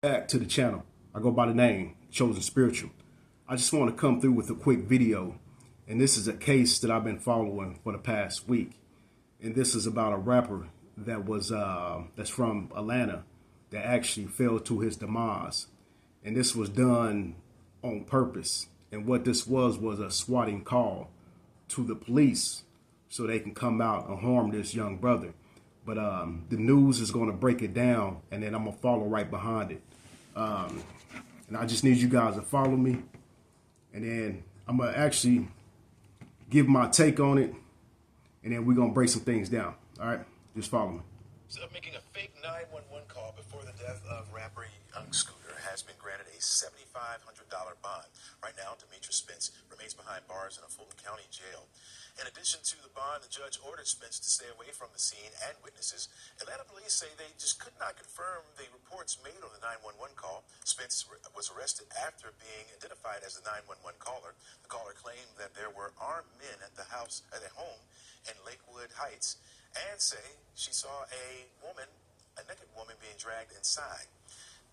Back to the channel. I go by the name Chosen Spiritual. I just want to come through with a quick video, and this is a case that I've been following for the past week. And this is about a rapper that was that's from Atlanta that actually fell to his demise, and this was done on purpose. And what this was a swatting call to the police so they can come out and harm this young brother. But the news is going to break it down, and then I'm going to follow right behind it. And I just need you guys to follow me, and then I'm going to actually give my take on it, and then we're going to break some things down. All right? Just follow me. So making a fake 911 call before the death of rapper Young Scooter has been granted a $7,500 bond. Right now, Demetrius Spence remains behind bars in a Fulton County jail. In addition to the bond, the judge ordered Spence to stay away from the scene and witnesses. Atlanta police say they just could not confirm the reports made on the 911 call. Spence was arrested after being identified as the 911 caller. The caller claimed that there were armed men at the house, at a home in Lakewood Heights, and say she saw a naked woman being dragged inside.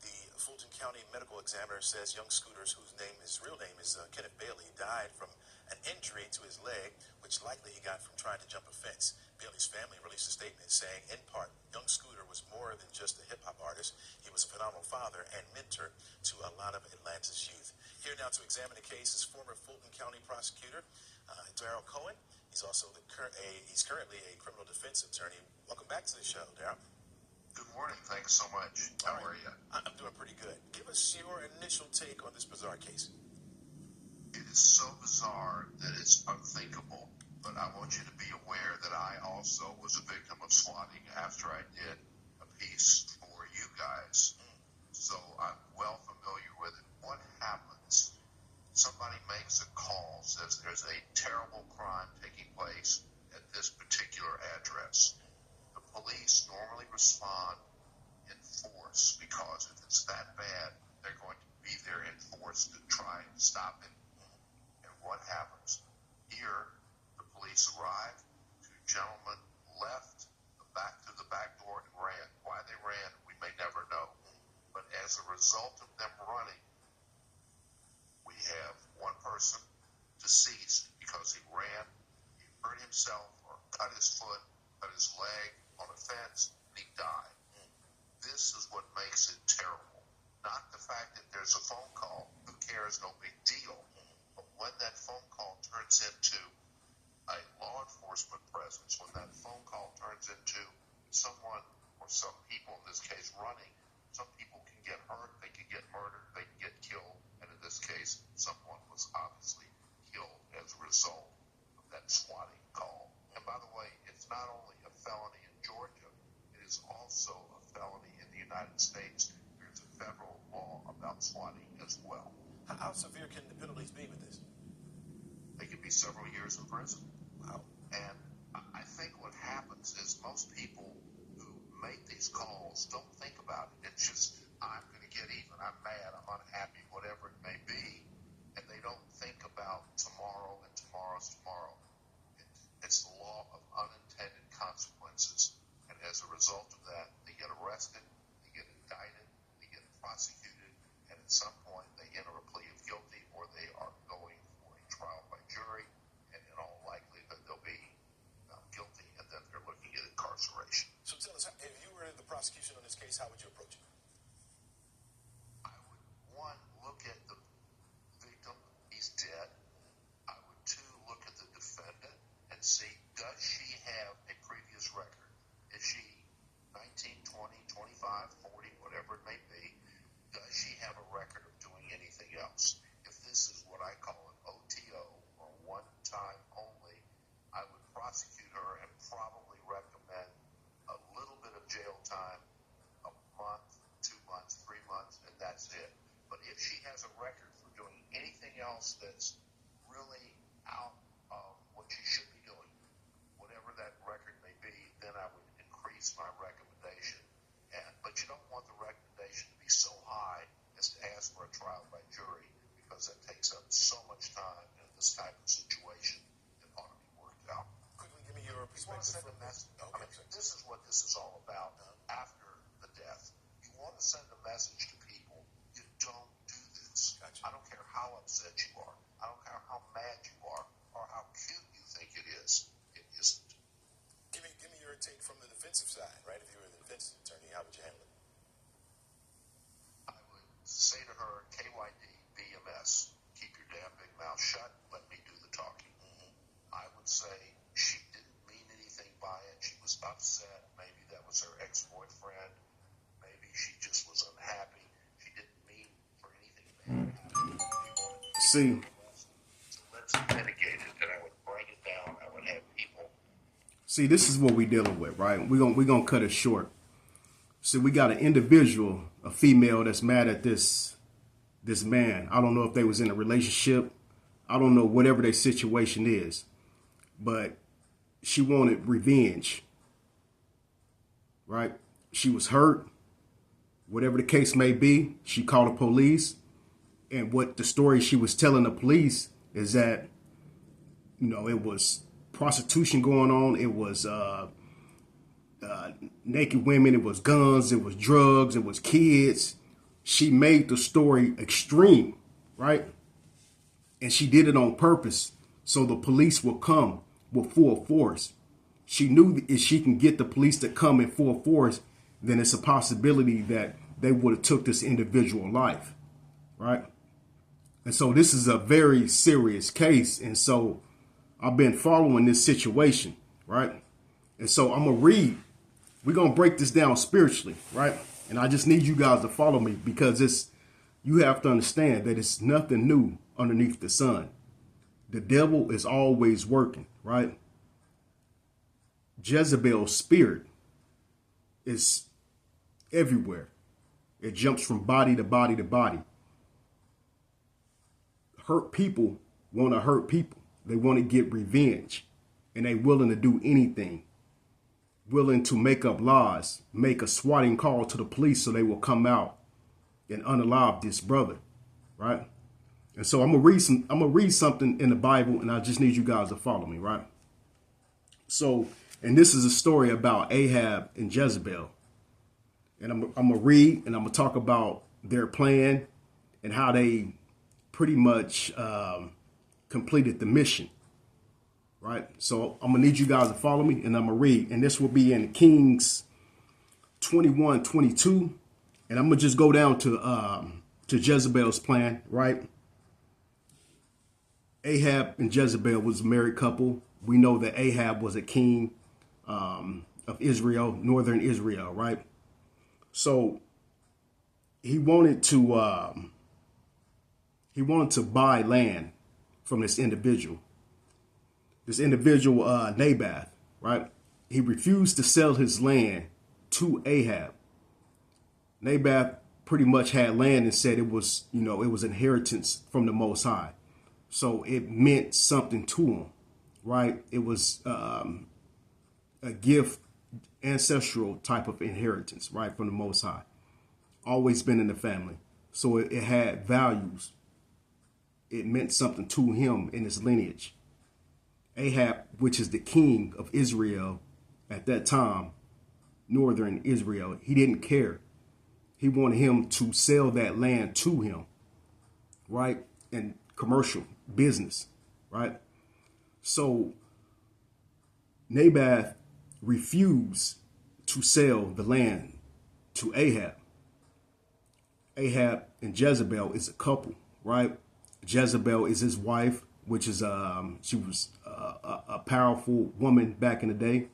The Fulton County medical examiner says Young Scooter's, whose real name is Kenneth Bailey, died from an injury to his leg, which likely he got from trying to jump a fence. Bailey's family released a statement saying, in part, Young Scooter was more than just a hip-hop artist. He was a phenomenal father and mentor to a lot of Atlanta's youth. Here now to examine the case is former Fulton County prosecutor Darrell Cohen. He's also he's currently a criminal defense attorney. Welcome back to the show, Darrell. Good morning. Thanks so much. How are you? I'm doing pretty good. Give us your initial take on this bizarre case. It is so bizarre that it's unthinkable, but I want you to be aware that I also was a victim of swatting after I did a piece for you guys. So I'm well familiar with it. What happens? Somebody makes a call, says there's a terrible crime taking place at this particular address. The police normally respond in force because if it's that bad, they're going to be there in force to try and stop it. And what happens? Here, the police arrived. Two gentlemen left through the back door and ran. Why they ran, we may never know. But as a result of them running, we have one person deceased because he ran, he hurt himself or cut his foot, cut his leg on a fence, and he died. This is what makes it terrible. Not the fact that there's a phone call. Who cares? No big deal. But when that phone call turns into a law enforcement presence, when that phone call turns into someone or some people, in this case, running, some people can get hurt, they can get murdered, they can get killed, and in this case, someone was obviously killed as a result of that swatting call. And by the way, it's not only a felony in Georgia, it is also a felony in the United States. There's a federal law about swatting as well. How severe can the penalties be with this? They could be several years in prison. Wow. And I think what happens is most people who make these calls don't think about it. It's just, I'm going to get even, I'm mad, I'm unhappy, whatever it may be. And they don't think about tomorrow and tomorrow's tomorrow. It's the law of unintended consequences. And as a result of that, they get arrested, they get indicted, they get prosecuted, and at some point they enter a plea of guilty or they are going for a trial by jury, and in all likelihood they'll be guilty, and then they're looking at incarceration. So tell us, if you were in the prosecution on this case, how would you approach it? I would, one, look at the victim, he's dead. I would, two, look at the defendant and see, does she have a previous record? Is she 19, 20, 25, 40, whatever it may be? Does she have a record of doing anything else? If this is what I call an OTO, or one time only, I would prosecute her and probably recommend a little bit of jail time, a month, 2 months, 3 months, and that's it. But if she has a record for doing anything else that's really out of what she should be doing, whatever that record may be, then I would increase my recommendation. But you don't want the recommendation to be so high as to ask for a trial by jury, because that takes up so much time in this type of situation. It ought to be worked out. Quickly, give me your perspective. Okay. This is what this is all about after the death. You want to send a message to people Gotcha. I don't care how upset you are. I don't care how mad you are or how cute you think it is. It isn't. Give me your take from the defensive side, right? If you were the defense attorney, how would you handle it? I would say to her, KYD, BMS, keep your damn big mouth shut. Let me do the talking. I would say she didn't mean anything by it. She was upset. Maybe that was her ex-boyfriend. Maybe she just was unhappy. She didn't mean for anything bad to happen. See, So let's mitigate it, and I would bring it down. I would have people. see, this is what we're dealing with, right? We're gonna cut it short. See, we got an individual, a female, that's mad at this man. I don't know if they was in a relationship. I don't know whatever their situation is, but she wanted revenge, right? She was hurt, whatever the case may be. She called the police, and what the story she was telling the police is that, it was prostitution going on. It was naked women. It was guns. It was drugs. It was kids. She made the story extreme, right? And she did it on purpose so the police will come with full force. She knew that if she can get the police to come in full force, then it's a possibility that they would have took this individual life, right? And so this is a very serious case. And so I've been following this situation, right? And so I'm going to read. We're going to break this down spiritually, right? And I just need you guys to follow me because you have to understand that it's nothing new underneath the sun. The devil is always working, right? Jezebel's spirit is everywhere. It jumps from body to body to body. Hurt people want to hurt people. They want to get revenge, and they willing to do anything. Willing to make up lies, make a swatting call to the police so they will come out and unalive this brother, right? And so I'm gonna read something in the Bible, and I just need you guys to follow me, right? So, and this is a story about Ahab and Jezebel. And I'm gonna read, and I'm gonna talk about their plan and how they pretty much completed the mission, right? So I'm gonna need you guys to follow me, and I'm gonna read, and this will be in Kings 21:22, and I'm gonna just go down to Jezebel's plan, right? Ahab and Jezebel was a married couple. We know that Ahab was a king of Israel, northern Israel, right? So he wanted to buy land from this individual. This individual, Naboth, right? He refused to sell his land to Ahab. Naboth pretty much had land and said it was inheritance from the Most High. So it meant something to him, right? It was a gift, ancestral type of inheritance, right, from the Most High. Always been in the family. So it had values. It meant something to him in his lineage. Ahab, which is the king of Israel at that time, northern Israel, he didn't care. He wanted him to sell that land to him, right? And commercial business, right? So Naboth refused to sell the land to Ahab. Ahab and Jezebel is a couple, right? Jezebel is his wife, which is she was a powerful woman back in the day.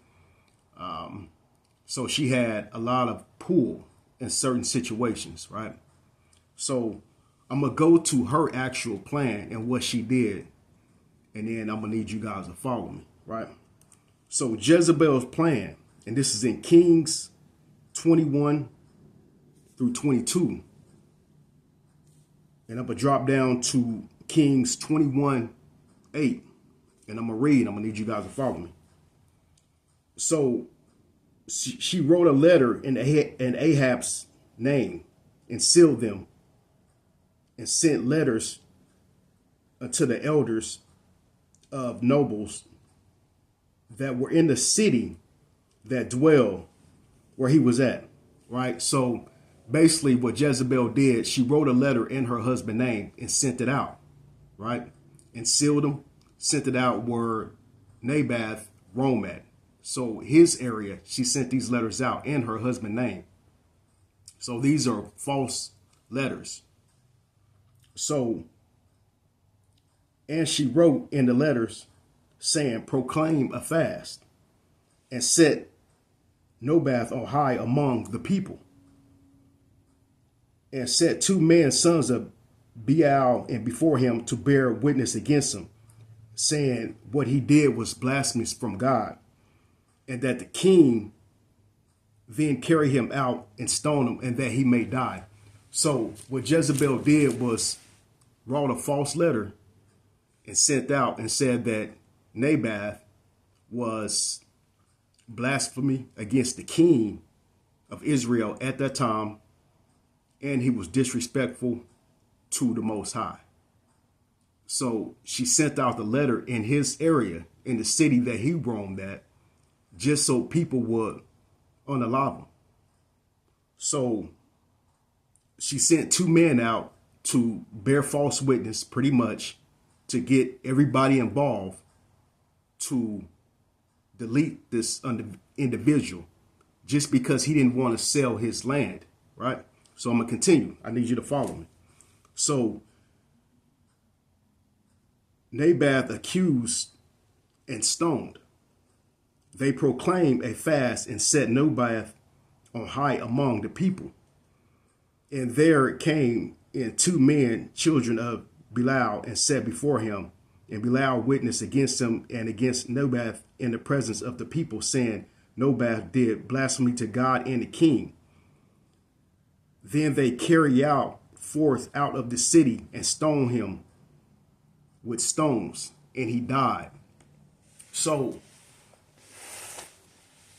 So she had a lot of pull in certain situations, right? So I'm going to go to her actual plan and what she did, and then I'm going to need you guys to follow me, right? So Jezebel's plan, and this is in Kings 21 through 22. And I'm going to drop down to Kings 21:8. And I'm going to read. I'm going to need you guys to follow me. So she wrote a letter in Ahab's name and sealed them and sent letters to the elders of nobles that were in the city that dwell where he was at, right? So basically what Jezebel did, she wrote a letter in her husband's name and sent it out, right? And sealed them, sent it out where Naboth roamed at. So his area, she sent these letters out in her husband's name. So these are false letters. So, and she wrote in the letters saying, proclaim a fast and set Naboth on high among the people, and set 2 men, sons of Belial, and before him to bear witness against him, saying what he did was blasphemous from God, and that the king then carry him out and stone him, and that he may die. So what Jezebel did was wrote a false letter and sent out and said that Naboth was blasphemy against the king of Israel at that time, and he was disrespectful to the Most High. So she sent out the letter in his area, in the city that he roamed at, just so people would unalive him. So she sent 2 men out to bear false witness, pretty much, to get everybody involved to delete this individual just because he didn't want to sell his land, right? So I'm going to continue. I need you to follow me. So Naboth accused and stoned. They proclaimed a fast and set Naboth on high among the people. And there came in 2 men, children of Belial, and sat before him. And Belial witnessed against him and against Naboth in the presence of the people, saying, Naboth did blasphemy to God and the king. Then they carry forth out of the city and stone him with stones, and he died. So,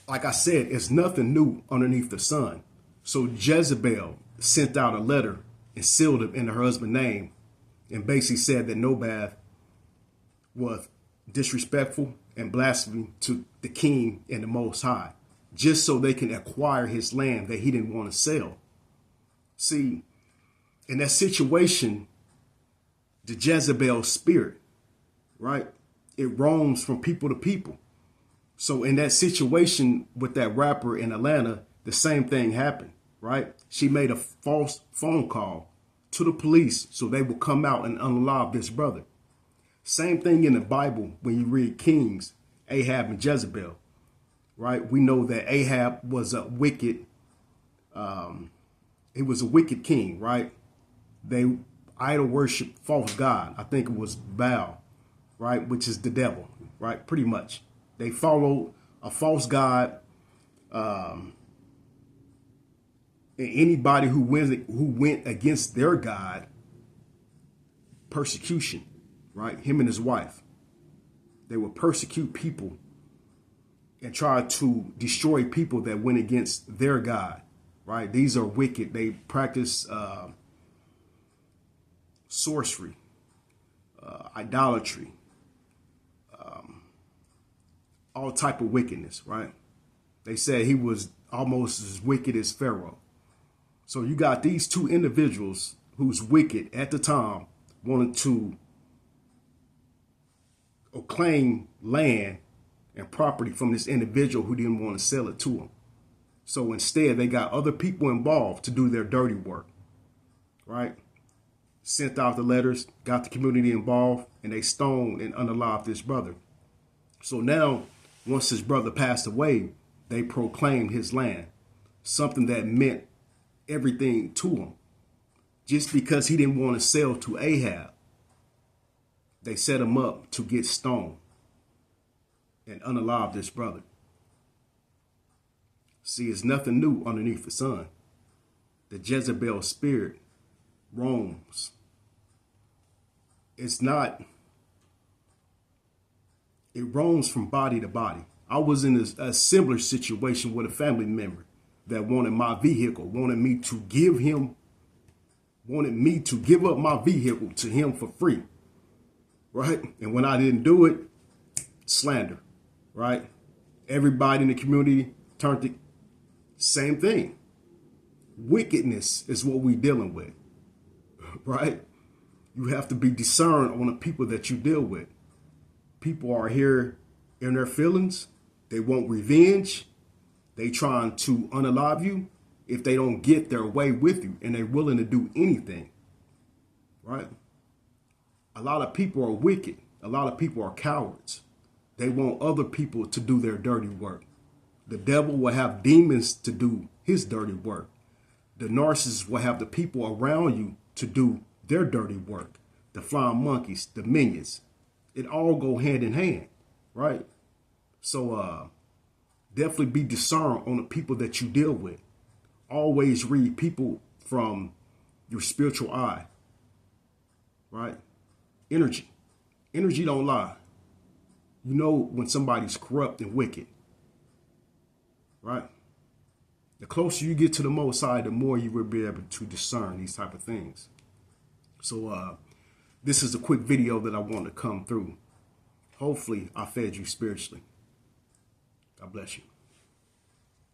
like I said, it's nothing new underneath the sun. So Jezebel sent out a letter and sealed it in her husband's name, and basically said that Naboth was disrespectful and blasphemy to the king and the Most High, just so they can acquire his land that he didn't want to sell. See, in that situation, the Jezebel spirit, right, it roams from people to people. So in that situation with that rapper in Atlanta, the same thing happened, right? She made a false phone call to the police so they will come out and unalive this brother. Same thing in the Bible when you read Kings, Ahab and Jezebel, right? We know that Ahab was a wicked, he was a wicked king, right? They idol worship false god. I think it was Baal, right? Which is the devil, right? Pretty much. They followed a false god. And anybody who went against their God, persecution, right? Him and his wife. They would persecute people and try to destroy people that went against their God, right? These are wicked. They practice sorcery, idolatry, all type of wickedness, right? They said he was almost as wicked as Pharaoh. So you got these 2 individuals who's wicked at the time wanted to claim land and property from this individual who didn't want to sell it to him. So instead, they got other people involved to do their dirty work, right? Sent out the letters, got the community involved, and they stoned and unalived this brother. So now, once his brother passed away, they proclaimed his land, something that meant everything to him. Just because he didn't want to sell to Ahab, they set him up to get stoned and unalive this brother. See, it's nothing new underneath the sun. The Jezebel spirit roams. It roams from body to body. I was in a similar situation with a family member that wanted my vehicle, wanted me to give up my vehicle to him for free, right? And when I didn't do it, slander, right? Everybody in the community turned the same thing. Wickedness is what we're dealing with, right? You have to be discerned on the people that you deal with. People are here in their feelings. They want revenge. They trying to unalive you if they don't get their way with you, and they're willing to do anything, right? A lot of people are wicked. A lot of people are cowards. They want other people to do their dirty work. The devil will have demons to do his dirty work. The narcissist will have the people around you to do their dirty work. The flying monkeys, the minions, it all go hand in hand, right? So definitely be discerned on the people that you deal with. Always read people from your spiritual eye, right? Energy don't lie. You know when somebody's corrupt and wicked, right? The closer you get to the Most High, the more you will be able to discern these type of things. So this is a quick video that I want to come through. Hopefully I fed you spiritually. God bless you.